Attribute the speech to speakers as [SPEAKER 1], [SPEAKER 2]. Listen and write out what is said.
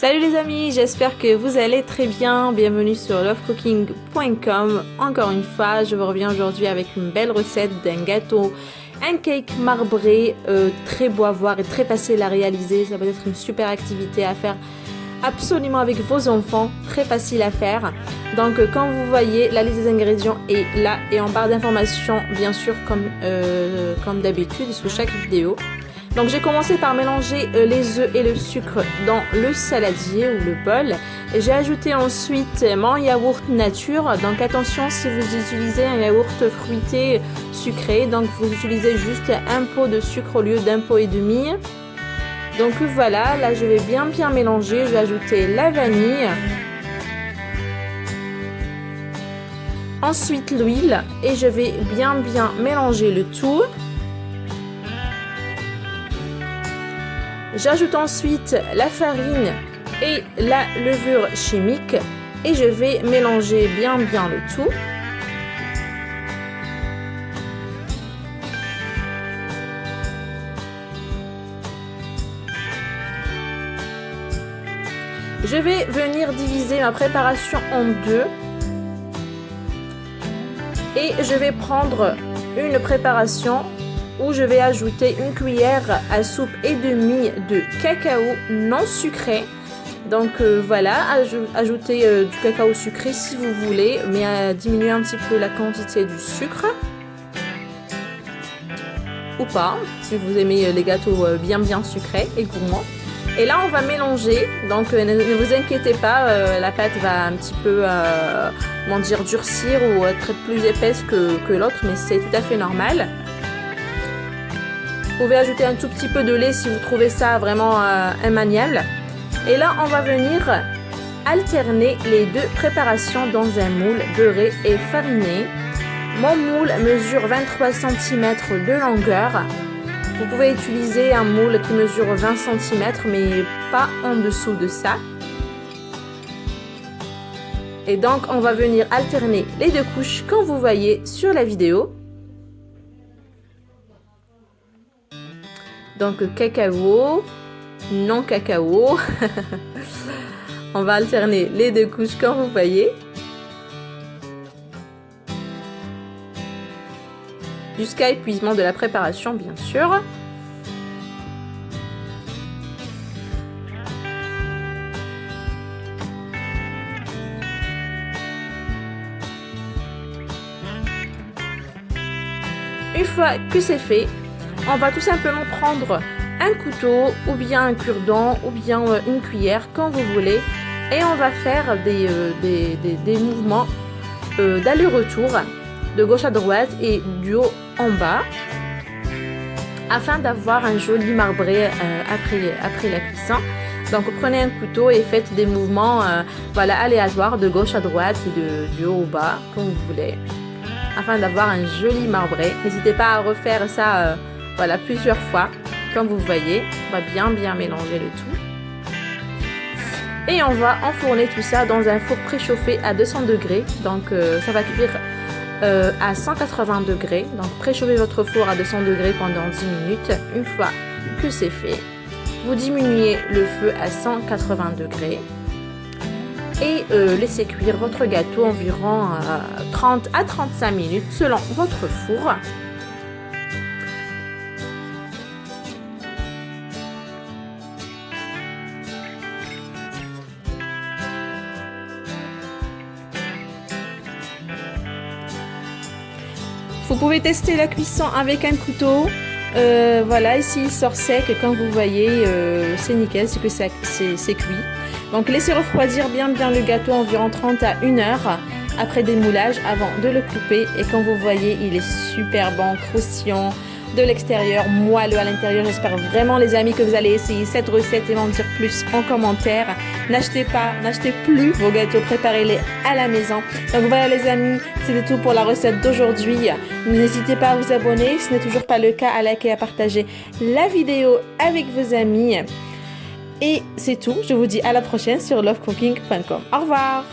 [SPEAKER 1] Salut les amis, j'espère que vous allez très bien. Bienvenue sur lovecooking.com. Encore une fois, je vous reviens aujourd'hui avec une belle recette d'un gâteau, un cake marbré, très beau à voir et très facile à réaliser. Ça peut être une super activité à faire absolument avec vos enfants, très facile à faire. Donc comme vous voyez, la liste des ingrédients est là et en barre d'informations, bien sûr, comme d'habitude sous chaque vidéo. Donc j'ai commencé par mélanger les œufs et le sucre dans le saladier ou le bol. J'ai ajouté ensuite mon yaourt nature. Donc attention, si vous utilisez un yaourt fruité sucré, donc vous utilisez juste un pot de sucre au lieu d'un pot et demi. Donc voilà, là je vais bien mélanger. Je vais ajouter la vanille. Ensuite l'huile et je vais bien mélanger le tout. J'ajoute ensuite la farine et la levure chimique et je vais mélanger bien le tout. Je vais venir diviser ma préparation en deux et je vais prendre une préparation où je vais ajouter une cuillère à soupe et demie de cacao non sucré. Donc voilà, ajoutez du cacao sucré si vous voulez, mais diminuer un petit peu la quantité du sucre. Ou pas, si vous aimez les gâteaux bien sucrés et gourmands. Et là on va mélanger, donc ne vous inquiétez pas, la pâte va un petit peu durcir ou être plus épaisse que l'autre, mais c'est tout à fait normal. Vous pouvez ajouter un tout petit peu de lait si vous trouvez ça vraiment immaniable. Et là, on va venir alterner les deux préparations dans un moule beurré et fariné. Mon moule mesure 23 cm de longueur. Vous pouvez utiliser un moule qui mesure 20 cm, mais pas en dessous de ça. Et donc, on va venir alterner les deux couches comme vous voyez sur la vidéo. Donc cacao, non cacao. On va alterner les deux couches comme vous voyez. Jusqu'à épuisement de la préparation bien sûr. Une fois que c'est fait, on va tout simplement prendre un couteau ou bien un cure-dent ou bien une cuillère quand vous voulez et on va faire des mouvements d'aller-retour de gauche à droite et du haut en bas afin d'avoir un joli marbré après la cuisson. Donc prenez un couteau et faites des mouvements aléatoires de gauche à droite et du haut au bas comme vous voulez afin d'avoir un joli marbré. N'hésitez pas à refaire ça plusieurs fois. Comme vous voyez, on va bien mélanger le tout. Et on va enfourner tout ça dans un four préchauffé à 200 degrés. Donc ça va cuire à 180 degrés. Donc préchauffez votre four à 200 degrés pendant 10 minutes. Une fois que c'est fait, vous diminuez le feu à 180 degrés. Et laissez cuire votre gâteau environ 30 à 35 minutes selon votre four. Vous pouvez tester la cuisson avec un couteau. Ici il sort sec. Comme vous voyez, c'est nickel, c'est que c'est cuit. Donc laissez refroidir bien le gâteau environ 30 à 1 heure après démoulage avant de le couper. Et comme vous voyez, il est super bon, croustillant de l'extérieur, moelleux à l'intérieur. J'espère vraiment les amis que vous allez essayer cette recette et m'en dire plus en commentaire. N'achetez plus vos gâteaux, préparez-les à la maison. Donc voilà les amis, c'était tout pour la recette d'aujourd'hui. N'hésitez pas à vous abonner, si ce n'est toujours pas le cas, à liker et à partager la vidéo avec vos amis. Et c'est tout, je vous dis à la prochaine sur lovecooking.com. Au revoir.